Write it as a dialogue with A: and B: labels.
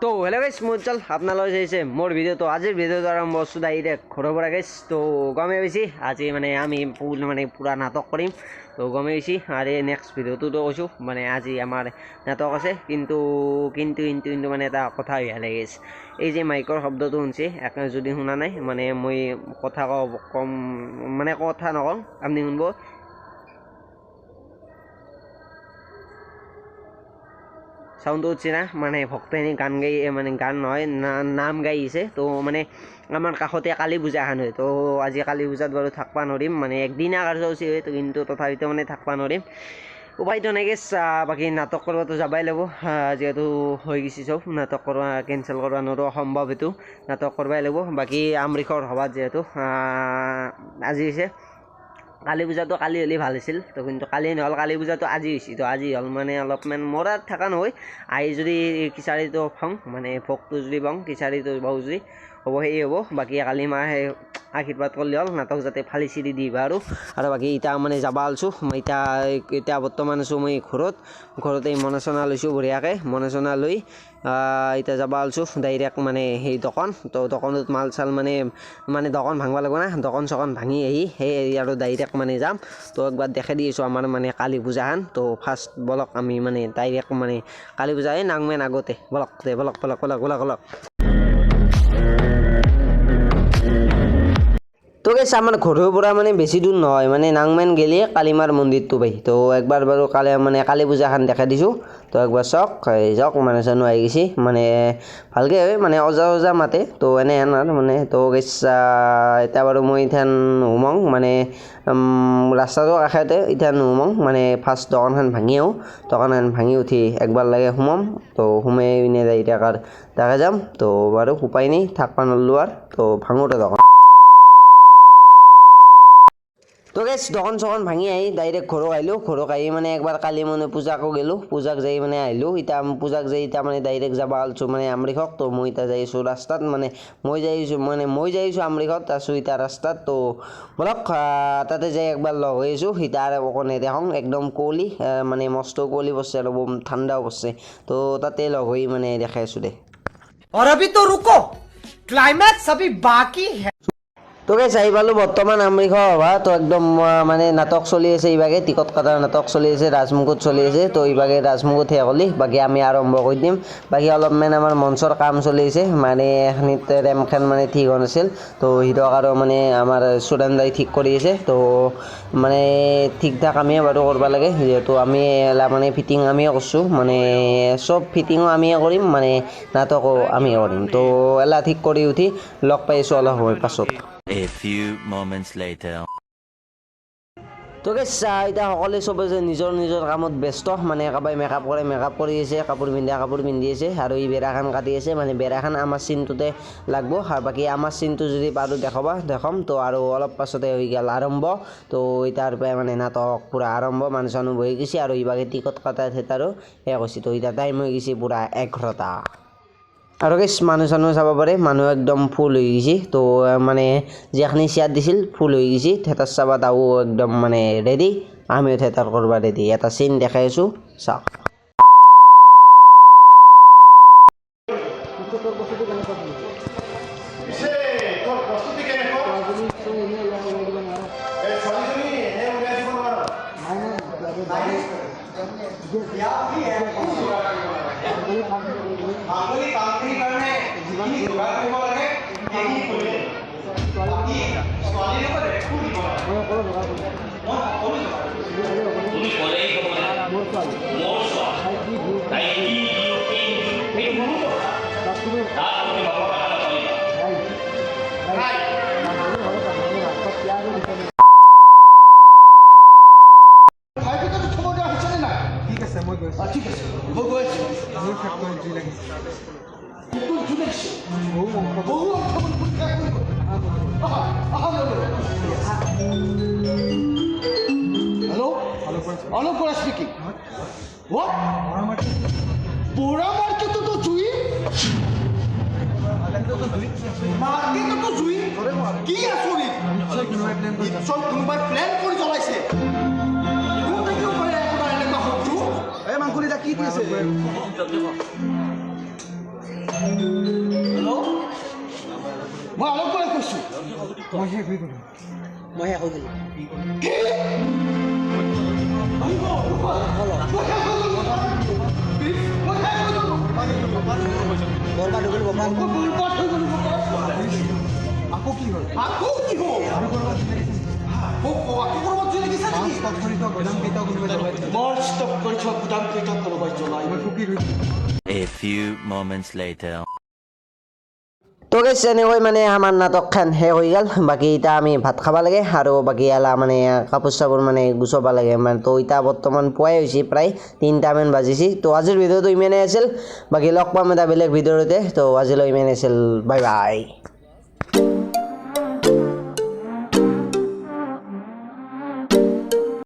A: তো হেল্ল' গাইছ মোৰ চল আপোনালোকে চাইছে মোৰ ভিডিঅ'টো আজিৰ ভিডিঅ'টো আৰম্ভ কৰিছোঁ ডাইৰেক্ট ঘৰৰ পৰা গাইছ তো গমেই পাইছে আজি মানে আমি পুৰা নাটক কৰিম তো গমেই পাইছে আৰু নেক্সট ভিডিঅ'টোতো কৈছোঁ মানে আজি আমাৰ নাটক আছে কিন্তু মানে এটা কথা বেয়া লাগিছে এই যে মাইকৰ শব্দটো শুনছে যদি শুনা নাই মানে মই কথা কম মানে কথা নকওঁ আপুনি শুনিব সাউন্ড হচ্ছে না মানে ভক্তখিনি গান গাই মানে গান নহয় নাম গাইছে তো মানে আমাৰ কাষতে কালী পূজা এখন হয় তো আজি কালী পূজাত বাৰু থাকবা নোৱাৰিম মানে একদিনীয়া কাৰ্যসূচী হয় তো কিন্তু তথাপিতো মানে থাকবা নোৱাৰিম উপায়তো নাই গেছ বাকী নাটক কৰিবতো যাবাই লাগিব যিহেতু হৈ গৈছে চব নাটক কৰা কেঞ্চেল কৰিব নোৱাৰোঁ অসম্ভৱ এইটো নাটক কৰিবই লাগিব বাকী আমৰিখৰ সভাত যিহেতু আজি হৈছে কালী পূজাটো কালি হ'লে ভাল আছিল তো কিন্তু কালি নহ'ল কালী পূজাটো আজি হৈছে তো আজি হ'ল মানে অলপমান মৰাত থকা নহয় আহি যদি খিচাৰিটো খাওঁ মানে ভোগটো যদি পাওঁ খিচাৰিটো পাওঁ যদি হ'ব সেয়ে হ'ব বাকী কালি মাহে আশীৰ্বাদ কৰিলে হ'ল নাটক যাতে ফালি চিৰি দিবা আৰু বাকী এতিয়া মানে যাবা আলছোঁ এতিয়া বৰ্তমান আছোঁ মই ঘৰতে মনে লৈছোঁ বঢ়িয়াকৈ মনে লৈ এতিয়া যাবা আলছোঁ ডাইৰেক্ট মানে সেই দোকান তো দোকানত মাল চাল মানে দোকান ভাঙব লাগিব না দোকান চকন ভাঙি আহি সেই আৰু ডাইৰেক্ট মানে যাম তো একবাৰ দেখাই দি আছোঁ আমাৰ মানে কালী পূজাখন তো ফাৰ্ষ্ট বলক আমি মানে ডাইৰেক্ট মানে কালী পূজা এই নাংমেন আগতে বলক তো গেছ আমাৰ ঘৰৰ পৰা মানে বেছি দূৰ নহয় মানে নাংমেন গেলি কালীমাৰ মন্দিৰটো পাই তো একবাৰ বাৰু কালী পূজাখন দেখাই দিছোঁ তো একবাৰ যাওক মানে জানো আহি গৈছে মানে ভালকৈ হয় মানে অজা মাতে তো এনেহেন আৰু মানে তো গেছ এতিয়া বাৰু মই ইথান নুসুমাওঁ মানে ৰাস্তাটোৰ কাষতে এতিয়া নুসুমাওঁ মানে ফাৰ্ষ্ট দোকানখন ভাঙি আহোঁ দোকানখন ভাঙি উঠি একবাৰ লাগে সোমাম তো সোমাই পিনে দেখা যাম তো বাৰু উপায় নাই থাকবা নল্লো আৰু তো ভাঙোতে দোকান তো গেছ দোকান চকন ভাঙি আহি ডাইৰেক্ট ঘৰক আহি মানে একবাৰ কালি মানে পূজাকো গ'লোঁ পূজাক যাই মানে আহিলোঁ এতিয়া পূজাক যাই এতিয়া মানে ডাইৰেক্ট যাব আলছোঁ মানে আমৰিখক তো মই এতিয়া যাই আছোঁ ৰাস্তাত মানে মই যাই আছোঁ আমৰিখত আছোঁ এতিয়া ৰাস্তাত তো বলক তাতে যাই একবাৰ লগ হৈ আছোঁ এতিয়া আৰু অকণে দেখোঁ একদম কুঁৱলী মানে মস্ত কুঁৱলী পৰছে আৰু ঠাণ্ডাও পৰছে তো তাতে লগ হৈ মানে দেখাই আছোঁ দে
B: और अभी तो रुको क्लाइमैक्स अभी बाकी है
A: তো গেছ আহি পালোঁ বৰ্তমান আমৰিখ সভা তো একদম মানে নাটক চলি আছে ইভাগে টিকট কাটাৰ নাটক চলি আছে ৰাজমুকুট চলি আছে তো ইভাগে ৰাজমুকুট শেষ হ'লি বাকী আমি আৰম্ভ কৰি দিম বাকী অলপমান আমাৰ মঞ্চৰ কাম চলি আছে মানে এখিনিত ৰেমখন মানে ঠিক হোৱা নাছিল তো হিৰক আৰু মানে আমাৰ চুৰেন দাই ঠিক কৰি আছে তো মানে ঠিক ঠাক আমিয়ে বাৰু কৰিব লাগে যিহেতু আমি মানে ফিটিং আমিয়ে কৰিছোঁ মানে চব ফিটিঙো আমিয়ে কৰিম মানে নাটকো আমিয়ে কৰিম তো এলা ঠিক কৰি উঠি লগ পাইছোঁ অলপ সময় পাছত
C: A few moments later.
A: তো গেছ এতিয়া সকলোৱে চবে যে নিজৰ কামত ব্যস্ত মানে কাবাই মেকআপ কৰি আছে কাপোৰ পিন্ধি আছে আৰু এই বেৰাখন কাটি আছে মানে বেৰাখন আমাৰ চিনটোতে লাগব আৰু বাকী আমাৰ চিনটো যদি পাৰোঁ দেখাম তো আৰু অলপ পাছতে হৈ গ'ল আৰম্ভ তো এতিয়াৰ পৰাই মানে নাটক পূৰা আৰম্ভ মানুহ চানুহ বহি গৈছে আৰু ইভাগে টিকট কাটা থিয়েটাৰো শেষ হৈছে তো এতিয়া টাইম হৈ গৈছে পূৰা 11টা আৰু গেছ মানুহ চানুহ চাব পাৰে মানুহ একদম ফুল হৈ গৈছে তো মানে যিখিনি চেয়াৰ দিছিল ফুল হৈ গৈছে থিয়েটাৰ চাব তাও একদম মানে ৰেডি আমিও থিয়েটাৰ কৰিব ৰেডি এটা চিন দেখাই আছোঁ চাওক
D: Hello, Kola speaking. What? Bora market to Jui? Market to Jui? Ki asuri? So kumbar plan kori jolaise. Kono theke upare ekbar eneka hokju. Ei mankuli da ki diyeছে? Hello' মই অলপ পৰাই কৈছোঁ
A: মইহে কৈ দিলোঁ
D: আকৌ কি হ'ল আকৌ ক'ৰবাত জুই লাগিছে নেকি মই ষ্টপ কৰি থোৱা গুদাম কেইটা ক'ৰবাত জ্বলাই
C: A few moments later.
A: তো গেছ এনেকৈ মানে আমাৰ নাটকখন শেষ হৈ গ'ল বাকী এতিয়া আমি ভাত খাব লাগে আৰু বাকী এলা মানে কাপোৰ চাপোৰ মানে গুচাব লাগে মানে তো এতিয়া বৰ্তমান পুৱাই হৈছে প্ৰায় 3টামান বাজিছে তো আজিৰ ভিডিঅ'টো ইমানেই আছিল বাকী লগ পাম এটা বেলেগ ভিডিঅ'তে তো আজিলৈ ইমানেই আছিল বাই বাই